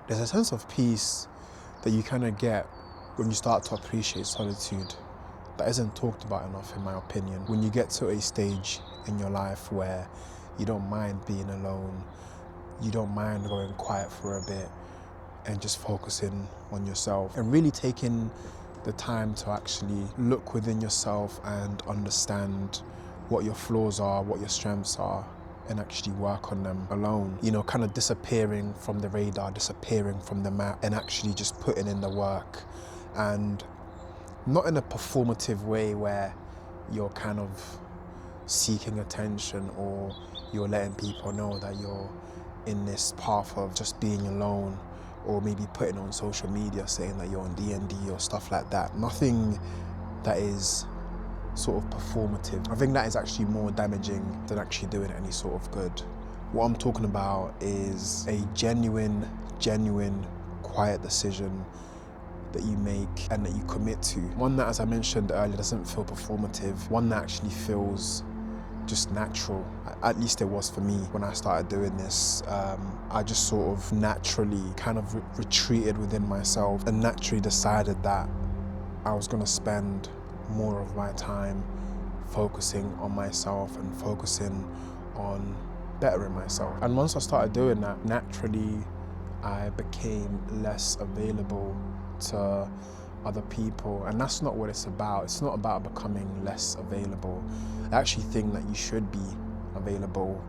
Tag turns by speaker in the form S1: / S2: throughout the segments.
S1: There's a sense of peace that you kind of get when you start to appreciate solitude that isn't talked about enough, in my opinion. When you get to a stage in your life where you don't mind being alone, you don't mind going quiet for a bit and just focusing on yourself and really taking the time to actually look within yourself and understand what your flaws are, what your strengths are, and actually work on them alone. You know, kind of disappearing from the radar, disappearing from the map, and actually just putting in the work. And not in a performative way where you're kind of seeking attention or you're letting people know that you're in this path of just being alone, or maybe putting on social media saying that you're on D&D or stuff like that. Nothing that is sort of performative. I think that is actually more damaging than actually doing any sort of good. What I'm talking about is a genuine, quiet decision that you make and that you commit to. One that, as I mentioned earlier, doesn't feel performative. One that actually feels just natural. At least it was for me when I started doing this. I just sort of naturally kind of retreated within myself and naturally decided that I was gonna spend more of my time focusing on myself and focusing on bettering myself. And once I started doing that, naturally I became less available to other people, and that's not what it's about. It's not about becoming less available. I actually think that you should be available,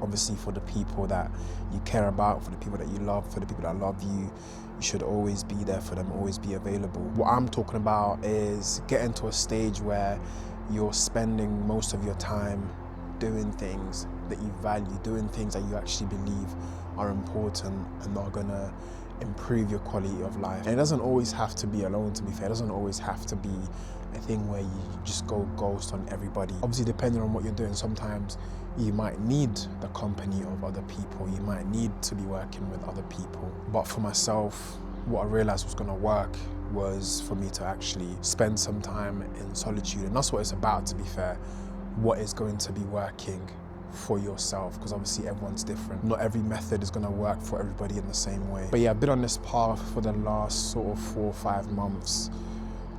S1: obviously, for the people that you care about, for the people that you love, for the people that love you. You should always be there for them, always be available. What I'm talking about is getting to a stage where you're spending most of your time doing things that you value, doing things that you actually believe are important and are gonna improve your quality of life. And it doesn't always have to be alone, to be fair. It doesn't always have to be a thing where you just go ghost on everybody. Obviously, depending on what you're doing, sometimes you might need the company of other people. You might need to be working with other people. But for myself, what I realized was gonna work was for me to actually spend some time in solitude. And that's what it's about, to be fair. What is going to be working for yourself, because obviously everyone's different. Not every method is going to work for everybody in the same way. But yeah, I've been on this path for the last sort of 4 or 5 months,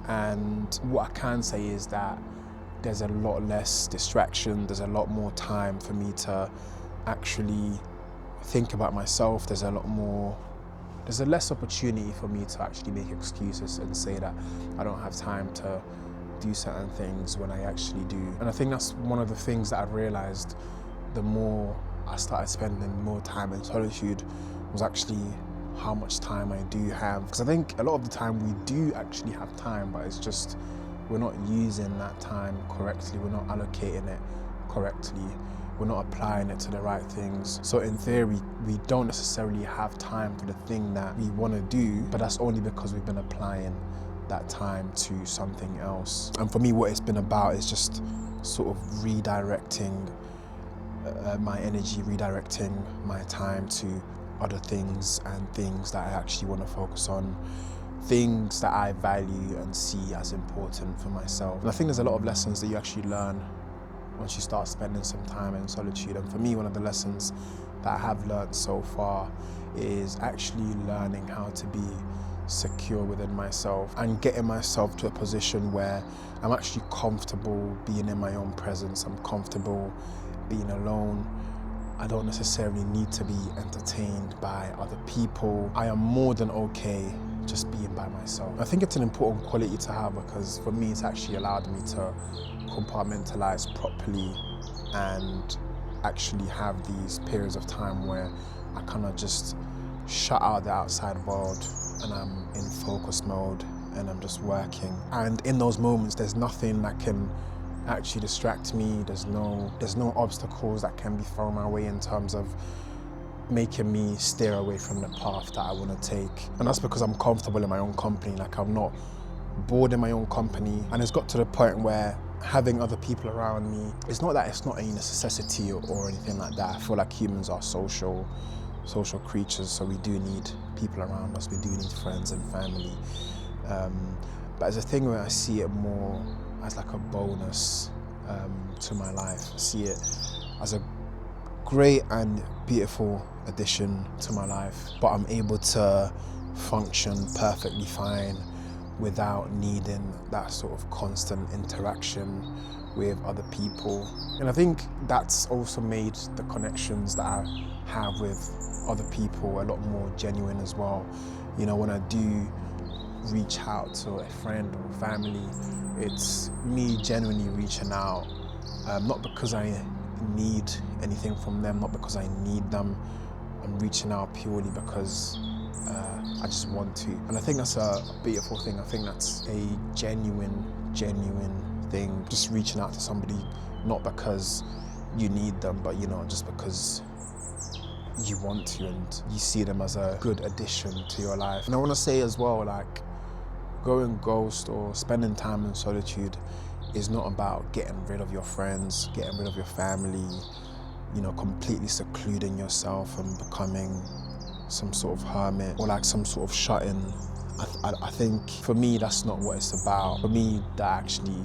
S1: and what I can say is that there's a lot less distraction, there's a lot more time for me to actually think about myself. There's a less opportunity for me to actually make excuses and say that I don't have time to do certain things when I actually do. And I think that's one of the things that I've realized the more I started spending more time in solitude, was actually how much time I do have. Because I think a lot of the time we do actually have time, but it's just we're not using that time correctly, we're not allocating it correctly, we're not applying it to the right things. So in theory, we don't necessarily have time for the thing that we want to do, but that's only because we've been applying that time to something else. And for me, what it's been about is just sort of redirecting my energy, redirecting my time to other things and things that I actually want to focus on, things that I value and see as important for myself. And I think there's a lot of lessons that you actually learn once you start spending some time in solitude. And for me, one of the lessons that I have learned so far is actually learning how to be secure within myself and getting myself to a position where I'm actually comfortable being in my own presence. I'm comfortable being alone. I don't necessarily need to be entertained by other people. I am more than okay just being by myself. I think it's an important quality to have, because for me it's actually allowed me to compartmentalize properly and actually have these periods of time where I kind of just shut out the outside world and I'm in focus mode and I'm just working. And in those moments, there's nothing that can actually distract me. There's no obstacles that can be thrown my way in terms of making me steer away from the path that I want to take. And that's because I'm comfortable in my own company. Like, I'm not bored in my own company. And it's got to the point where having other people around me, it's not that it's not a necessity or anything like that. I feel like humans are social creatures, so we do need people around us. We do need friends and family. But as a thing where I see it more as like a bonus to my life. I see it as a great and beautiful addition to my life, but I'm able to function perfectly fine without needing that sort of constant interaction with other people. And I think that's also made the connections that I have with other people a lot more genuine as well. You know, when I do reach out to a friend or family, it's me genuinely reaching out, not because I need anything from them, not because I need them. I'm reaching out purely because I just want to. And I think that's a beautiful thing. I think that's a genuine thing. Just reaching out to somebody, not because you need them, but just because you want to and you see them as a good addition to your life. And I want to say as well, like, going ghost or spending time in solitude is not about getting rid of your friends, getting rid of your family, completely secluding yourself and becoming some sort of hermit or like some sort of shut-in. I think for me, that's not what it's about. For me, that actually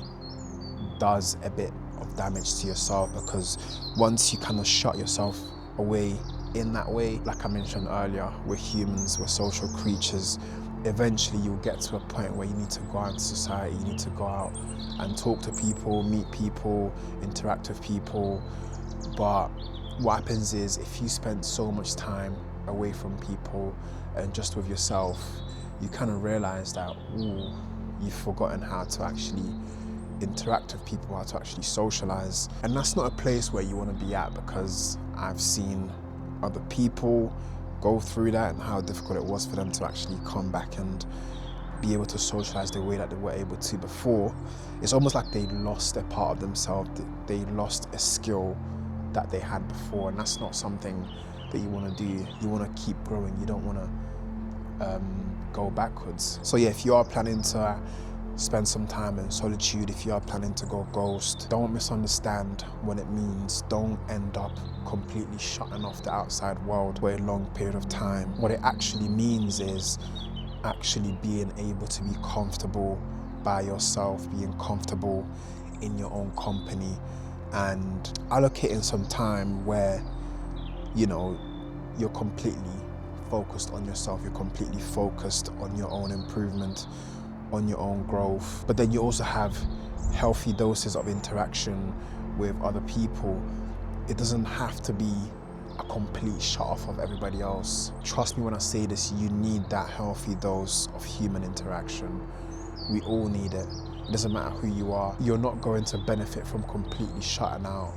S1: does a bit of damage to yourself, because once you kind of shut yourself away in that way, like I mentioned earlier, we're humans, we're social creatures. Eventually you'll get to a point where you need to go out into society, you need to go out and talk to people, meet people, interact with people. But what happens is, if you spend so much time away from people and just with yourself, you kind of realize that, you've forgotten how to actually interact with people, how to actually socialize. And that's not a place where you want to be at, because I've seen other people go through that and how difficult it was for them to actually come back and be able to socialize the way that they were able to before. It's almost like they lost a part of themselves, they lost a skill that they had before, and that's not something that you want to do. You want to keep growing, you don't want to go backwards. So yeah, if you are planning to spend some time in solitude, if you are planning to go ghost, don't misunderstand what it means. Don't end up completely shutting off the outside world for a long period of time. What it actually means is actually being able to be comfortable by yourself, being comfortable in your own company, and allocating some time where you're completely focused on yourself, you're completely focused on your own improvement, on your own growth. But then you also have healthy doses of interaction with other people. It doesn't have to be a complete shut off of everybody else. Trust me when I say this, you need that healthy dose of human interaction. We all need it. It doesn't matter who you are. You're not going to benefit from completely shutting out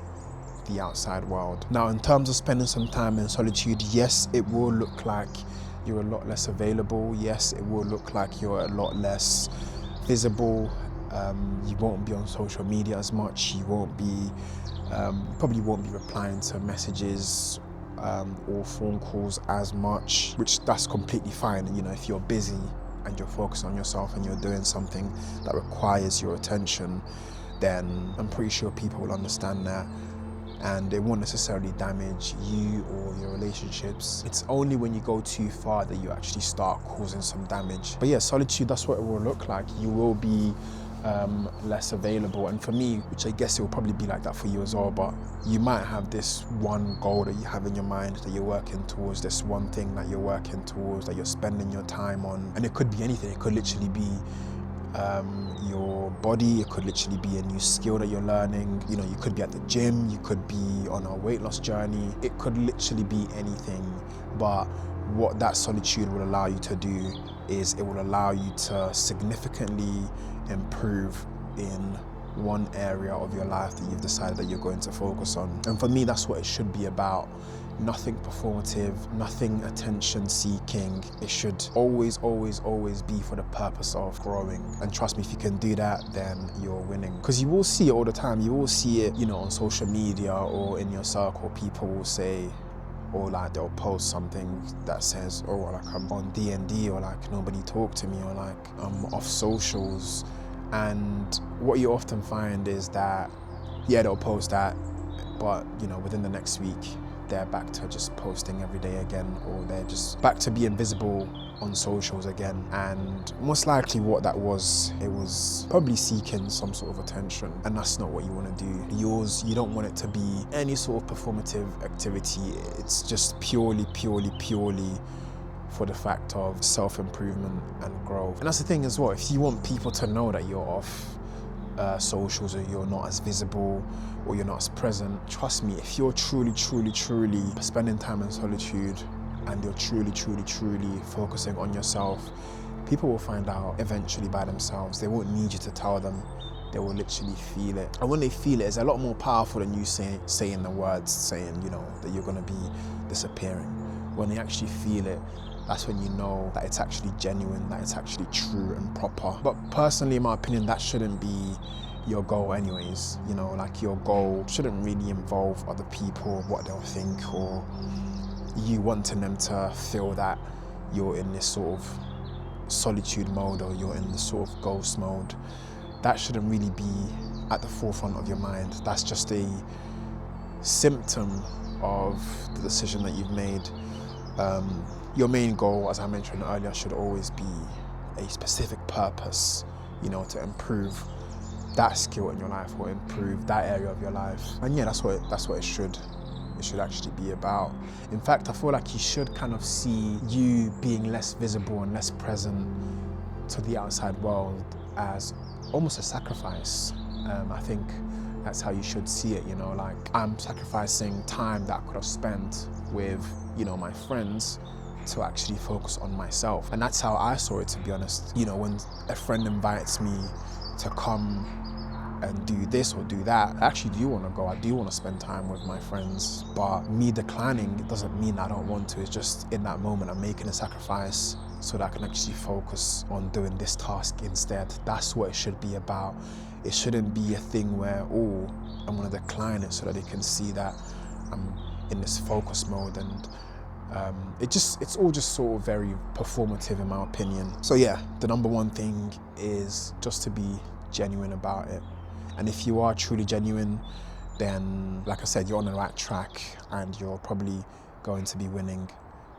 S1: the outside world. Now, in terms of spending some time in solitude, yes, it will look like you're a lot less available. Yes, it will look like you're a lot less visible. You won't be on social media as much. You probably won't be replying to messages or phone calls as much, which that's completely fine. If you're busy and you're focused on yourself and you're doing something that requires your attention, then I'm pretty sure people will understand that, and it won't necessarily damage you or your relationships. It's only when you go too far that you actually start causing some damage. But yeah, solitude, that's what it will look like. You will be less available, and for me, which I guess it will probably be like that for you as well, but you might have this one goal that you have in your mind that you're working towards, this one thing that you're working towards, that you're spending your time on. And it could be anything. It could literally be your body, it could literally be a new skill that you're learning. You could be at the gym, you could be on a weight loss journey. It could literally be anything. But what that solitude will allow you to do is it will allow you to significantly improve in one area of your life that you've decided that you're going to focus on. And for me, that's what it should be about. Nothing performative, nothing attention seeking. It should always be for the purpose of growing. And trust me, if you can do that, then you're winning. Because you will see it all the time. You will see it, on social media or in your circle. People will say, or like they'll post something that says, oh, like I'm on D&D, or like nobody talk to me, or like I'm off socials. And what you often find is that, yeah, they'll post that, but within the next week, they're back to just posting every day again, or they're just back to being visible on socials again, and most likely what that was, it was probably seeking some sort of attention, and that's not what you want to do. You don't want it to be any sort of performative activity. It's just purely for the fact of self-improvement and growth. And that's the thing as well, if you want people to know that you're off socials, or you're not as visible, or you're not as present, trust me, if you're truly spending time in solitude, and you're truly focusing on yourself, people will find out eventually by themselves. They won't need you to tell them. They will literally feel it. And when they feel it, it's a lot more powerful than you saying the words, saying, you know, that you're gonna be disappearing. When they actually feel it, that's when you know that it's actually genuine, that it's actually true and proper. But personally, in my opinion, that shouldn't be your goal anyways. You know, like, your goal shouldn't really involve other people, what they'll think, or you wanting them to feel that you're in this sort of solitude mode, or you're in this sort of ghost mode. That shouldn't really be at the forefront of your mind. That's just a symptom of the decision that you've made. Your main goal, as I mentioned earlier, should always be a specific purpose, you know, to improve that skill in your life, or improve that area of your life. And yeah, that's what it should actually be about. In fact, I feel like you should kind of see you being less visible and less present to the outside world as almost a sacrifice. I think that's how you should see it, you know, like, I'm sacrificing time that I could have spent with, you know, my friends, to actually focus on myself. And that's how I saw it, to be honest. You know, when a friend invites me to come and do this or do that, I actually do want to go. I do want to spend time with my friends, but me declining, it doesn't mean I don't want to. It's just in that moment I'm making a sacrifice so that I can actually focus on doing this task instead. That's what it should be about. It shouldn't be a thing where, oh, I'm going to decline it so that they can see that I'm in this focus mode, and it's all just sort of very performative, in my opinion. So yeah, the number one thing is just to be genuine about it. And if you are truly genuine, then, like I said, you're on the right track, and you're probably going to be winning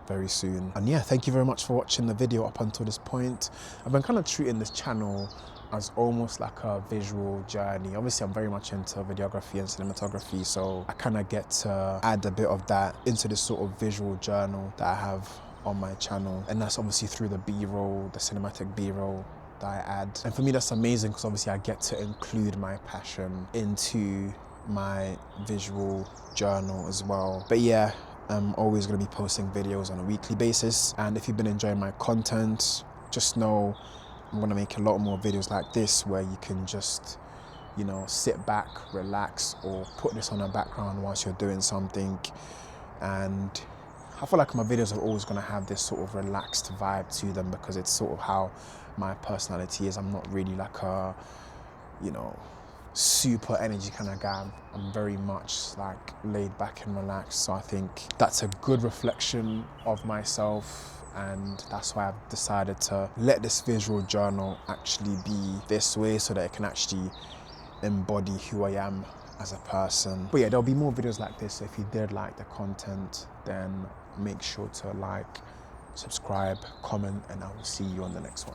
S1: very soon. And yeah, thank you very much for watching the video up until this point. I've been kind of treating this channel as almost like a visual journey. Obviously, I'm very much into videography and cinematography, so I kind of get to add a bit of that into this sort of visual journal that I have on my channel. And that's obviously through the B-roll, the cinematic B-roll that I add. And for me, that's amazing, because obviously I get to include my passion into my visual journal as well. But yeah, I'm always going to be posting videos on a weekly basis. And if you've been enjoying my content, just know I'm going to make a lot more videos like this, where you can just, you know, sit back, relax, or put this on a background whilst you're doing something. And I feel like my videos are always going to have this sort of relaxed vibe to them, because it's sort of how my personality is. I'm not really like a, you know, super energy kind of guy. I'm very much like laid back and relaxed. So I think that's a good reflection of myself. And that's why I've decided to let this visual journal actually be this way, so that it can actually embody who I am as a person. But yeah, there'll be more videos like this. So if you did like the content, then make sure to like, subscribe, comment, and I will see you on the next one.